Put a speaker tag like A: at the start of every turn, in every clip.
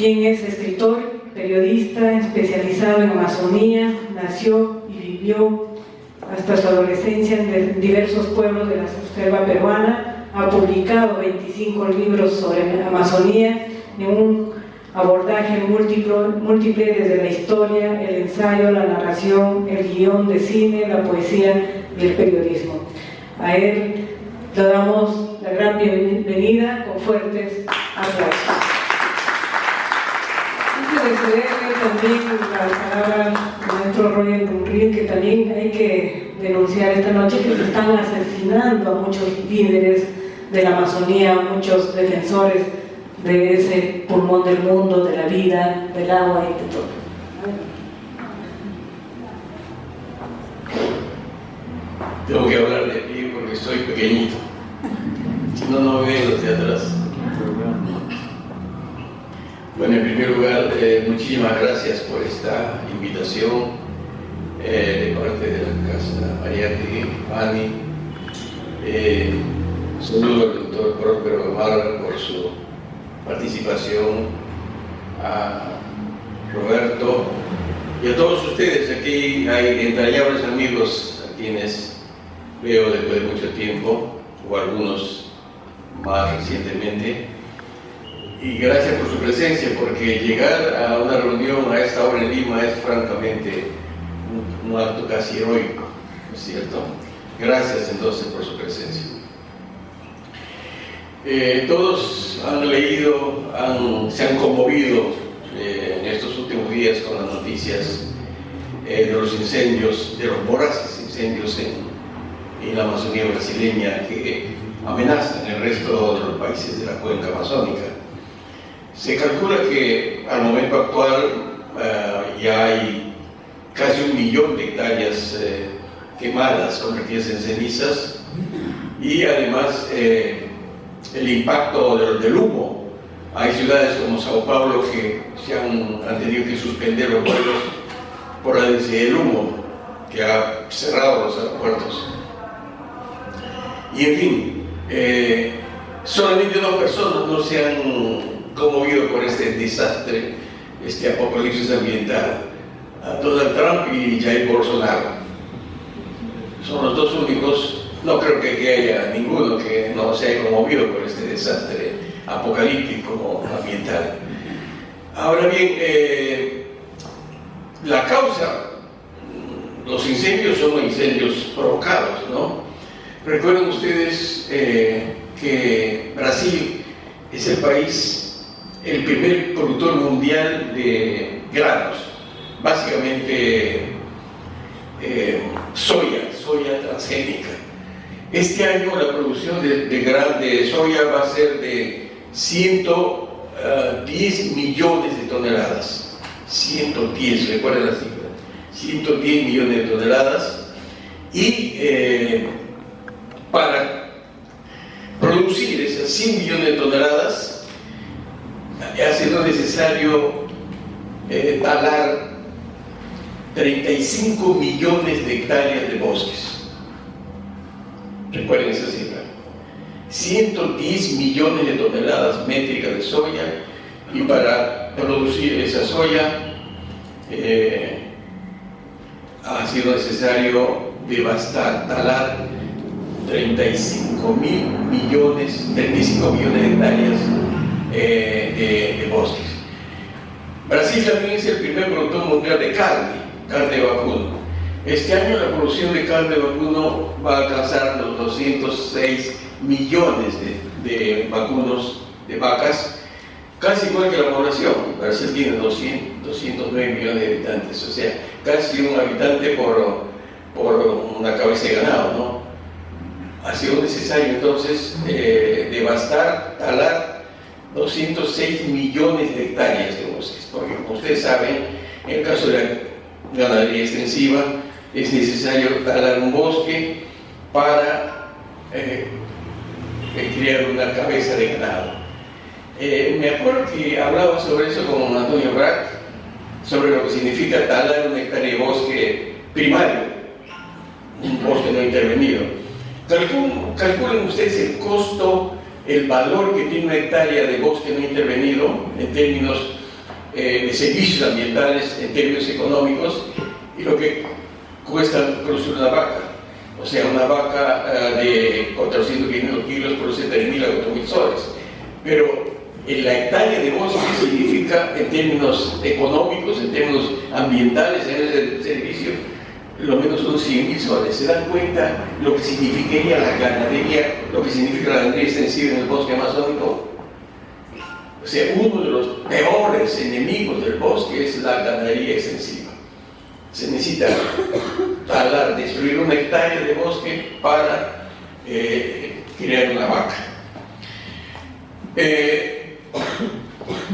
A: quien es escritor, periodista, especializado en Amazonía, nació y vivió hasta su adolescencia en diversos pueblos de la selva peruana, ha publicado 25 libros sobre Amazonía en un abordaje múltiple desde la historia, el ensayo, la narración, el guión de cine, la poesía y el periodismo. A él le damos la gran bienvenida con fuertes aplausos. Antes de cederle también la palabra al maestro Roger Munril, que también hay que denunciar esta noche que se están asesinando a muchos líderes de la Amazonía, muchos defensores de ese pulmón del mundo, de la vida, del agua y de todo.
B: Tengo que hablar de ti porque soy pequeñito, si no, no me veo los de atrás. Bueno, en primer lugar, muchísimas gracias por esta invitación de parte de la Casa Mariátegui, Ani. Saludo al doctor Próspero Gamarra por su participación, a Roberto y a todos ustedes. Aquí hay entrañables amigos a quienes veo después de mucho tiempo, o algunos más recientemente, y gracias por su presencia, porque llegar a una reunión a esta hora en Lima es francamente un acto casi heroico, ¿no es cierto? Gracias entonces por su presencia. Todos han leído, se han conmovido en estos últimos días con las noticias de los incendios, de los voraces incendios en la Amazonía brasileña que amenazan el resto de los países de la cuenca amazónica. Se calcula que al momento actual ya hay casi 1 millón de hectáreas quemadas, convertidas en cenizas, y además el impacto del humo. Hay ciudades como Sao Paulo que han tenido que suspender los vuelos por la densidad del humo que ha cerrado los aeropuertos. Y en fin, solamente 2 personas no se han conmovido por este desastre, este apocalipsis ambiental: Donald Trump y Jair Bolsonaro. Son los 2 únicos. No creo que haya ninguno que no se haya conmovido por este desastre apocalíptico ambiental. Ahora bien, la causa, los incendios son incendios provocados, ¿no? Recuerden ustedes que Brasil es el primer productor mundial de granos, básicamente soya transgénica. Este año la producción de soya va a ser de 110 millones de toneladas. 110, recuerden la cifra. 110 millones de toneladas. Y para producir esas 100 millones de toneladas ha sido necesario talar 35 millones de hectáreas de bosques. Recuerden esa cifra. 110 millones de toneladas métricas de soya, y para producir esa soya ha sido necesario talar 35 millones de hectáreas de bosques. Brasil también es el primer productor mundial de carne de vacuno. Este año la producción de carne de vacuno va a alcanzar los 206 millones de vacunos, de vacas, casi igual que la población. Brasil tiene 209 millones de habitantes, o sea, casi un habitante por una cabeza de ganado, ¿no? Ha sido necesario entonces talar 206 millones de hectáreas de bosques, porque como ustedes saben, en el caso de la ganadería extensiva, es necesario talar un bosque para criar una cabeza de ganado. Me acuerdo que hablaba sobre eso con Antonio Brack, sobre lo que significa talar una hectárea de bosque primario, un bosque no intervenido. Calculen ustedes el costo, el valor que tiene una hectárea de bosque no intervenido en términos de servicios ambientales en términos económicos y lo que cuesta producir una vaca. O sea, una vaca de 400 kilos produce 3.000 a 4.000 soles. Pero en la hectárea de bosque significa, en términos económicos, en términos ambientales, en ese servicio, lo menos son 100.000 soles. ¿Se dan cuenta lo que significaría la ganadería, lo que significa la ganadería extensiva en el bosque amazónico? O sea, uno de los peores enemigos del bosque es la ganadería extensiva. Se necesita talar, destruir una hectárea de bosque para crear una vaca.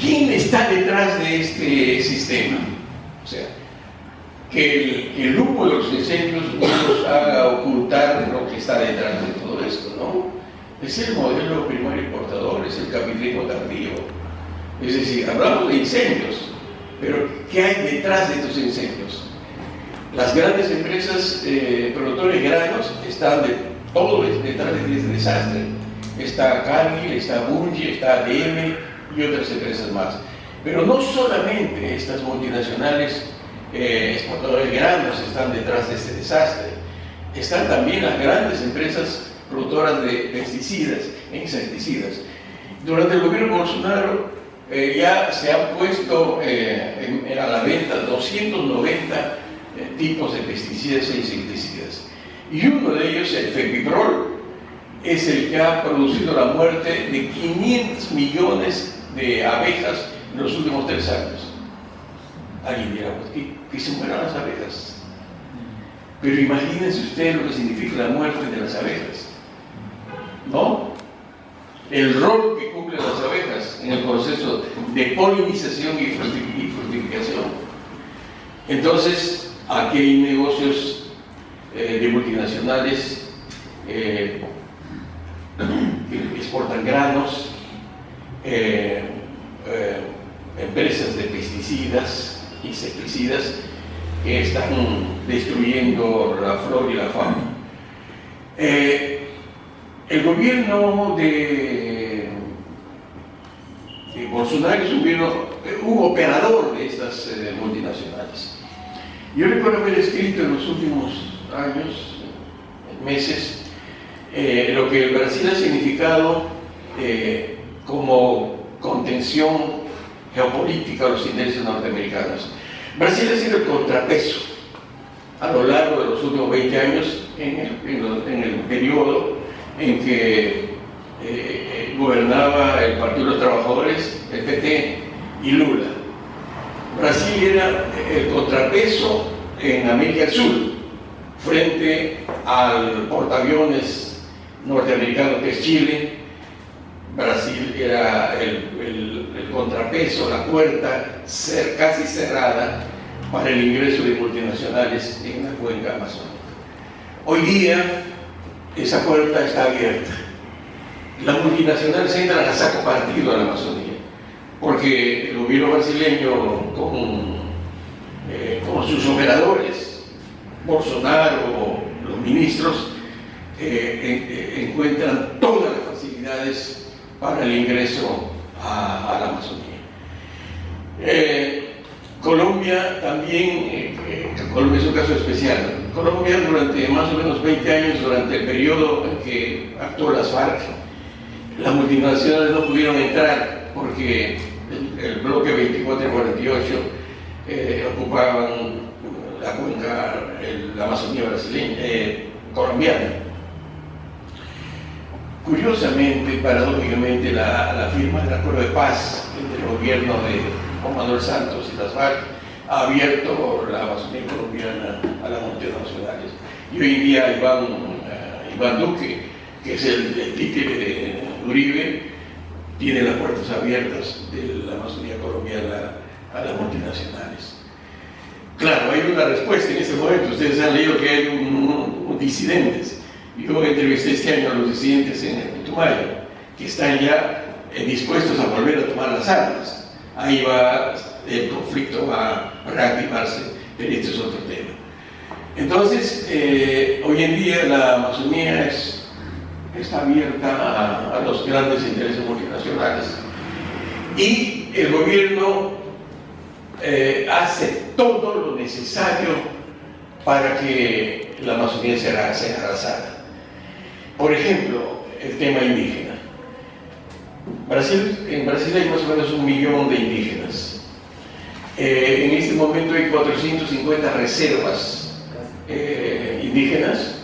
B: ¿Quién está detrás de este sistema? O sea, que el humo de los incendios no nos haga ocultar lo que está detrás de todo esto, ¿no? Es el modelo primario exportador, es el capitalismo tardío. Es decir, hablamos de incendios, pero ¿qué hay detrás de estos incendios? Las grandes empresas productores de granos están todo detrás de este desastre. Está Cargill, está Bunge, está ADM y otras empresas más. Pero no solamente estas multinacionales exportadores de granos están detrás de este desastre. Están también las grandes empresas productoras de pesticidas e insecticidas. Durante el gobierno Bolsonaro ya se han puesto a la venta 290 tipos de pesticidas e insecticidas. Y uno de ellos, el Fepiprol, es el que ha producido la muerte de 500 millones de abejas en los últimos 3 años. Alguien dirá, pues, que se mueran las abejas. Pero imagínense ustedes lo que significa la muerte de las abejas, ¿no? El rol que cumplen las abejas en el proceso de polinización y fructificación. Entonces, aquí hay negocios de multinacionales que exportan granos, empresas de pesticidas, insecticidas, que están destruyendo la flora y la fauna. El gobierno de Bolsonaro es un operador de estas multinacionales. Yo recuerdo haber escrito en los últimos años, meses, lo que el Brasil ha significado como contención geopolítica a los intereses norteamericanos. Brasil ha sido el contrapeso a lo largo de los últimos 20 años en el periodo en que gobernaba el Partido de los Trabajadores, el PT y Lula. Brasil era el contrapeso en América del Sur frente al portaaviones norteamericano que es Chile. Brasil era el contrapeso, la puerta casi cerrada para el ingreso de multinacionales en la cuenca amazónica. Hoy día esa puerta está abierta. Las multinacionales entran a saco partido a la Amazonía, porque el gobierno brasileño con sus operadores, Bolsonaro, los ministros, encuentran todas las facilidades para el ingreso a la Amazonía. Colombia también, Colombia es un caso especial. Colombia durante más o menos 20 años, durante el periodo en que actuó las FARC, las multinacionales no pudieron entrar porque el bloque 24 y 48 ocupaban la cuenca, la Amazonía brasileña, colombiana. Curiosamente, paradójicamente, la firma del acuerdo de paz entre el gobierno de Juan Manuel Santos y las FARC ha abierto la Amazonía colombiana a las multinacionales. Y hoy en día Iván Duque, que es el títere de Uribe, tiene las puertas abiertas de la Amazonía colombiana a las multinacionales. Claro, hay una respuesta en este momento. Ustedes han leído que hay disidentes. Yo entrevisté este año a los disidentes en el Putumayo, que están ya dispuestos a volver a tomar las armas. Ahí el conflicto va a reactivarse, pero este es otro tema. Entonces, hoy en día la Amazonía está abierta a los grandes intereses multinacionales. Y el gobierno hace todo lo necesario para que la Amazonía sea arrasada. Por ejemplo, el tema indígena. En Brasil hay más o menos 1 millón de indígenas. En este momento hay 450 reservas indígenas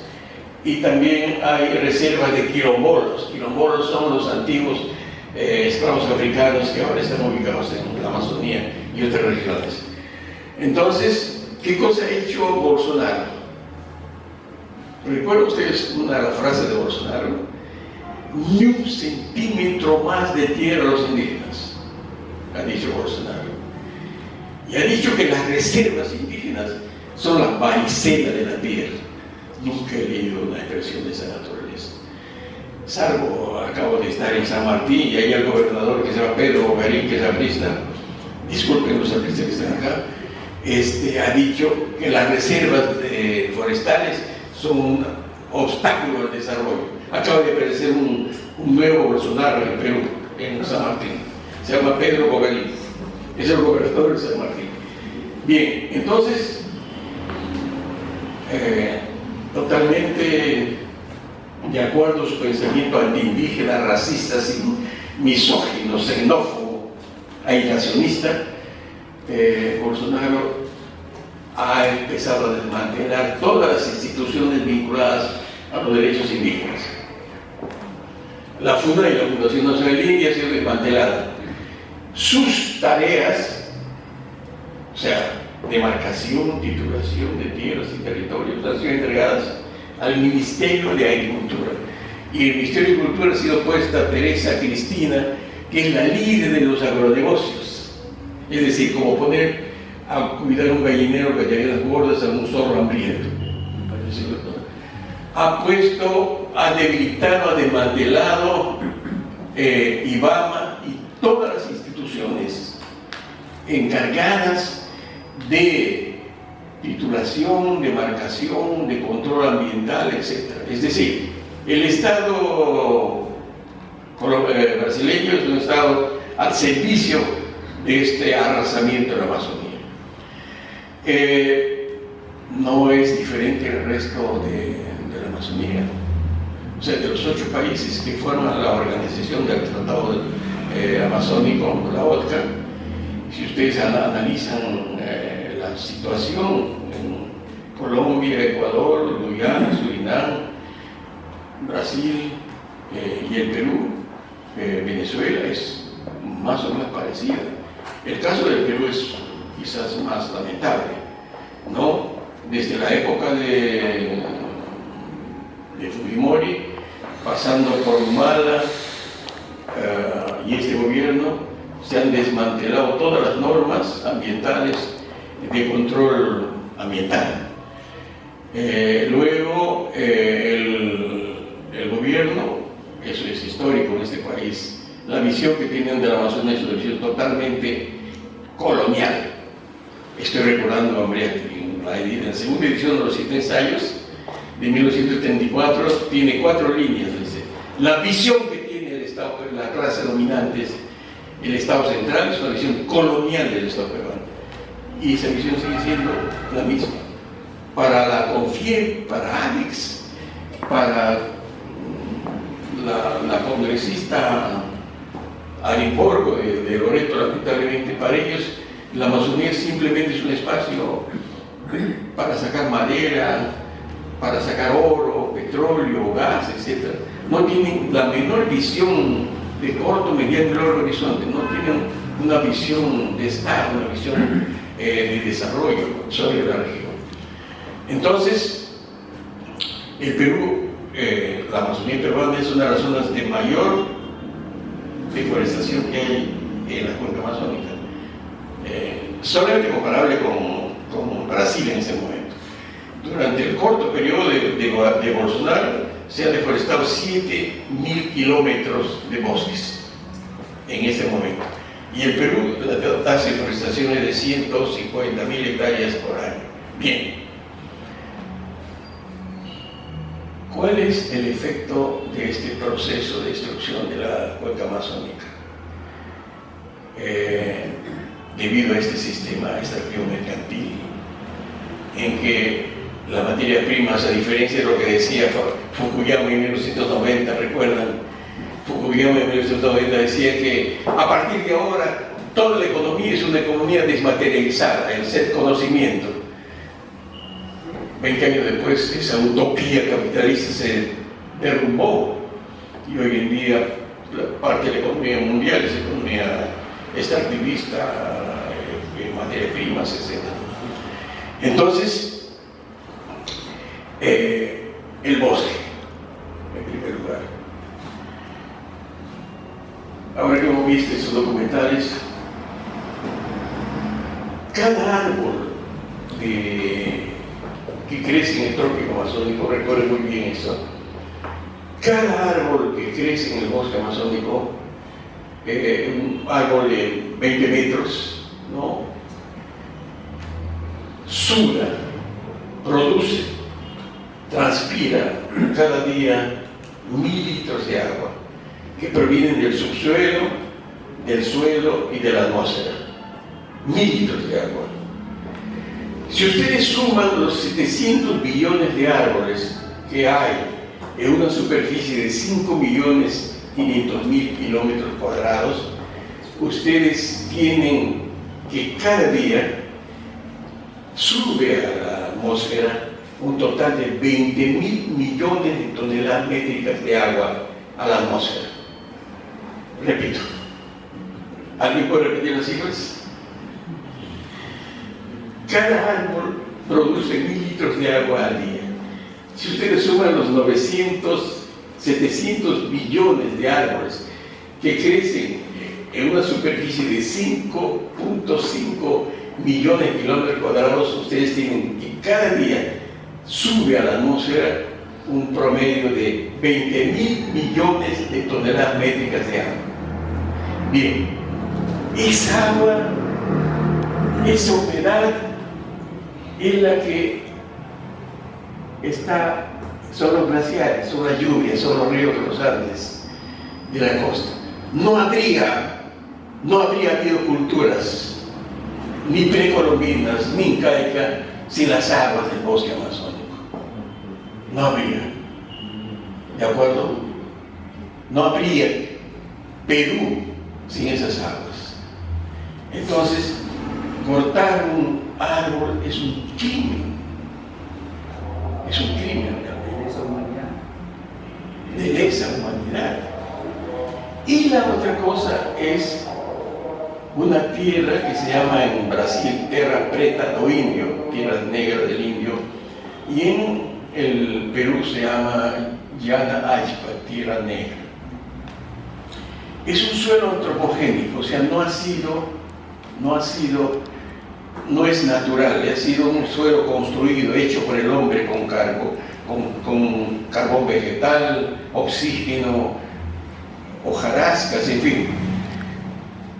B: y también hay reservas de quilombolos. Quilombolos son los antiguos esclavos africanos que ahora están ubicados en la Amazonía y otras regiones. Entonces, ¿qué cosa ha hecho Bolsonaro? ¿Recuerdan ustedes una frase de Bolsonaro? Ni un centímetro más de tierra a los indígenas, ha dicho Bolsonaro. Y ha dicho que las reservas indígenas son la varicela de la tierra. Nunca he leído una expresión de esa naturaleza. Salvo, acabo de estar en San Martín y hay el gobernador que se llama Pedro Bogarín, que es aprista, disculpen los apristas que están acá, ha dicho que las reservas forestales son un obstáculo al desarrollo. Acaba de aparecer un nuevo Bolsonaro en Perú, en San Martín. Se llama Pedro Bogarín. Es el gobernador de San Martín. Bien, entonces, totalmente de acuerdo a su pensamiento antiindígena, racista, misógino, xenófobo, aislacionista, Bolsonaro ha empezado a desmantelar todas las instituciones vinculadas a los derechos indígenas. La FUNA y la Fundación Nacional India ha sido desmantelada. Sus tareas, o sea, demarcación, titulación de tierras y territorios, han sido entregadas al Ministerio de Agricultura. Y el Ministerio de Agricultura ha sido puesta a Teresa Cristina, que es la líder de los agronegocios. Es decir, como poner a cuidar un gallinero que tiene las gordas a un zorro hambriento. Ha puesto, ha debilitado, ha desmantelado IBAMA y todas las instituciones encargadas de titulación, demarcación, de control ambiental, etc. Es decir, el Estado brasileño es un Estado al servicio de este arrasamiento de la Amazonía. No es diferente al resto de la Amazonía. O sea, de los 8 países que forman la organización del Tratado Amazónico, la OTCA, si ustedes analizan la situación en Colombia, Ecuador, Guyana, Surinam, Brasil y el Perú, Venezuela es más o menos parecida. El caso del Perú es quizás más lamentable, ¿no? Desde la época de Fujimori, pasando por Humala y este gobierno, se han desmantelado todas las normas ambientales de control ambiental. Luego, el gobierno, eso es histórico en este país, la visión que tienen de la Amazonía es una visión totalmente colonial. Estoy recordando a en la segunda edición de los 7 ensayos de 1974, tiene 4 líneas. Dice, la visión que tiene el Estado, la clase dominante, el Estado central, es una visión colonial del Estado peruano. Y esa visión sigue siendo la misma. Para la CONFIEP, para ALIX, para la congresista Ariporgo de Loreto, lamentablemente, para ellos la Amazonía simplemente es un espacio para sacar madera, para sacar oro, petróleo, gas, etc. No tienen la menor visión de corto, mediano y largo horizonte, no tienen una visión de Estado, una visión de desarrollo sobre la región. Entonces, el Perú, la Amazonía peruana es una de las zonas de mayor deforestación que hay en la cuenca amazónica, solamente comparable con Brasil en ese momento. Durante el corto periodo de Bolsonaro se han deforestado 7.000 kilómetros de bosques en ese momento. Y el Perú, la tasa de deforestación es de 150.000 hectáreas por año. Bien. ¿Cuál es el efecto de este proceso de destrucción de la cuenca amazónica? debido a este sistema, a esta región mercantil, en que la materia prima, a diferencia de lo que decía Fukuyama en 1990, ¿recuerdan? Fukuyama en 1990 decía que a partir de ahora toda la economía es una economía desmaterializada, el ser conocimiento. 20 años después, esa utopía capitalista se derrumbó y hoy en día parte de la economía mundial es economía extractivista, materias primas, etc. Entonces, el bosque, en primer lugar. Ahora que hemos visto esos documentales, cada árbol que crece en el trópico amazónico, recuerden muy bien eso, cada árbol que crece en el bosque amazónico, un árbol de 20 metros, ¿no?, suda, produce, transpira cada día 1000 litros de agua que provienen del subsuelo, del suelo y de la atmósfera. 1000 litros de agua. Si ustedes suman los 700 billones de árboles que hay en una superficie de 5.500.000 kilómetros cuadrados, ustedes tienen que cada día sube a la atmósfera un total de 20.000 millones de toneladas métricas de agua a la atmósfera. Repito, ¿alguien puede repetir las cifras? Cada árbol produce 1000 litros de agua al día. Si ustedes suman los 700 billones de árboles que crecen en una superficie de 5.5 millones de kilómetros cuadrados, ustedes tienen que cada día sube a la atmósfera un promedio de 20.000 millones de toneladas métricas de agua. Bien, esa agua, esa humedad es la que está, son los glaciares, son las lluvias, son los ríos de los Andes de la costa. No habría habido culturas ni precolombinas ni incaica sin las aguas del bosque amazónico. No habría. ¿De acuerdo? No habría Perú sin esas aguas. Entonces, cortar un árbol es un crimen. Es un crimen realmente. De lesa humanidad. Y la otra cosa es una tierra que se llama en Brasil Terra Preta do Indio, tierra negra del indio, y en el Perú se llama Llana Aypa, tierra negra. Es un suelo antropogénico, o sea, no es natural, ha sido un suelo construido, hecho por el hombre con carbón vegetal, oxígeno, hojarascas, en fin.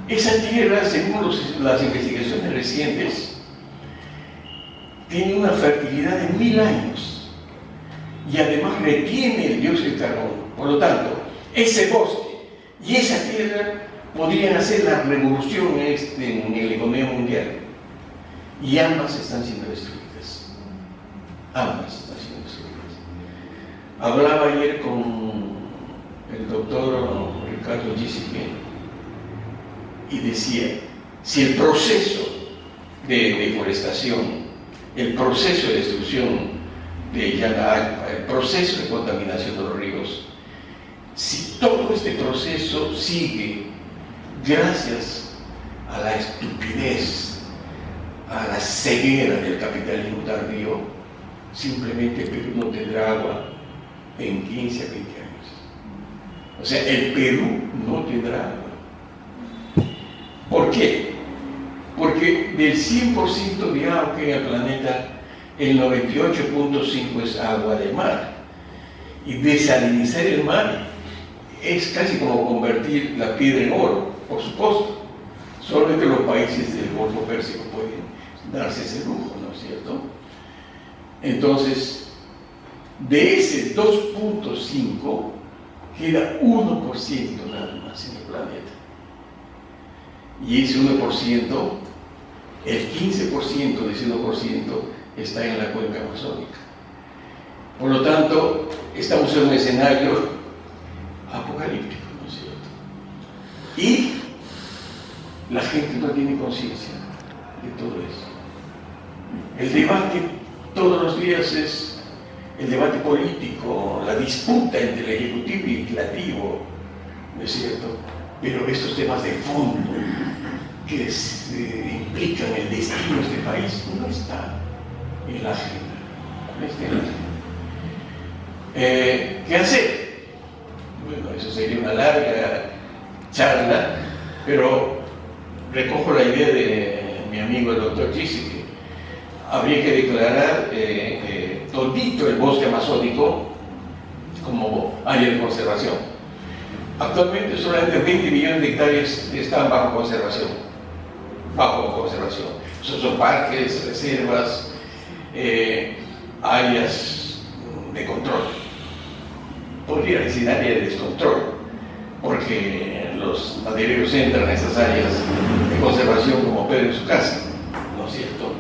B: Esa tierra, según las investigaciones recientes, tiene una fertilidad de 1000 años y además retiene el dióxido de carbono. Por lo tanto, ese bosque y esa tierra podrían hacer la revolución en la economía mundial, y ambas están siendo destruidas. Ambas están siendo destruidas. Hablaba ayer con el doctor Ricardo Giuseppe y decía, si el proceso de deforestación, el proceso de destrucción de Llana Aypa, el proceso de contaminación de los ríos, si todo este proceso sigue gracias a la estupidez, a la ceguera del capitalismo tardío, simplemente Perú no tendrá agua en 15 a 20 años. O sea, el Perú no tendrá agua. ¿Por qué? Porque del 100% de agua que hay en el planeta, el 98.5% es agua de mar. Y desalinizar el mar es casi como convertir la piedra en oro, por supuesto. Solamente los países del Golfo Pérsico pueden darse ese lujo, ¿no es cierto? Entonces, de ese 2.5 queda 1% nada más en el planeta. Y ese 1% el 15% de ese 1% está en la cuenca amazónica. Por lo tanto, estamos en un escenario apocalíptico, ¿no es cierto? Y la gente no tiene conciencia de todo eso. El debate todos los días es el debate político, la disputa entre el Ejecutivo y el Legislativo, ¿no es cierto? Pero estos temas de fondo que implican el destino de este país no están en la agenda. No está en la agenda. ¿Qué hacer? Bueno, eso sería una larga charla, pero recojo la idea de mi amigo el doctor Chisi, que habría que declarar todito el bosque amazónico como área de conservación. Actualmente solamente 20 millones de hectáreas están bajo conservación. Esos son parques, reservas, áreas de control. Podría decir área de descontrol, porque los madereros entran a esas áreas de conservación como Pedro en su casa, ¿no es cierto?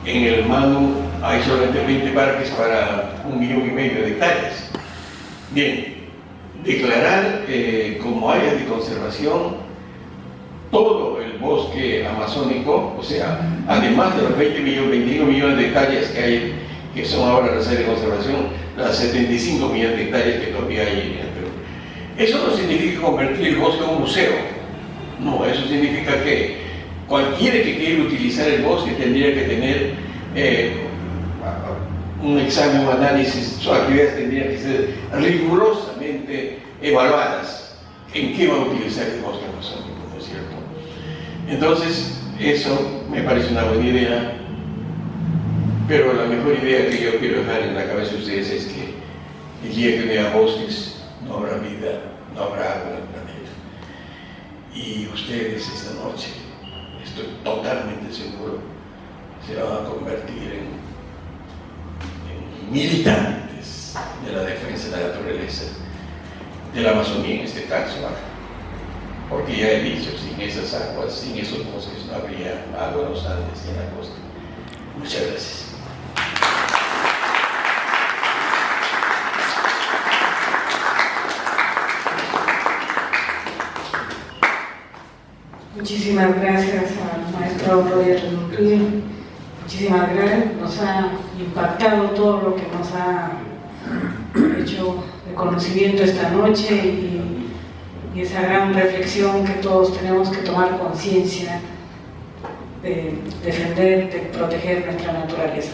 B: En el Manu hay solamente 20 parques para 1,5 millones de hectáreas. Bien, declarar como área de conservación todo el bosque amazónico, o sea, además de los 21 millones de hectáreas que hay, que son ahora las áreas de conservación, las 75 millones de hectáreas que todavía hay en el Perú. Eso no significa convertir el bosque en un museo. No, eso significa que cualquiera que quiera utilizar el bosque tendría que tener un examen, un análisis, sus actividades tendrían que ser rigurosamente evaluadas en qué va a utilizar el bosque amazónico, ¿no es cierto? Entonces, eso me parece una buena idea, pero la mejor idea que yo quiero dejar en la cabeza de ustedes es que el día que no haya bosques, no habrá vida, no habrá agua en el planeta. Y ustedes esta noche, estoy totalmente seguro, se van a convertir en militantes de la defensa de la naturaleza, de la Amazonía en este caso, porque ya he dicho, sin esas aguas, sin esos bosques no habría agua en los Andes y en la costa. Muchas gracias.
A: Muchísimas gracias al maestro Roger Montilla. Muchísimas gracias. Nos ha impactado todo lo que nos ha hecho de conocimiento esta noche y esa gran reflexión que todos tenemos que tomar conciencia de defender, de proteger nuestra naturaleza.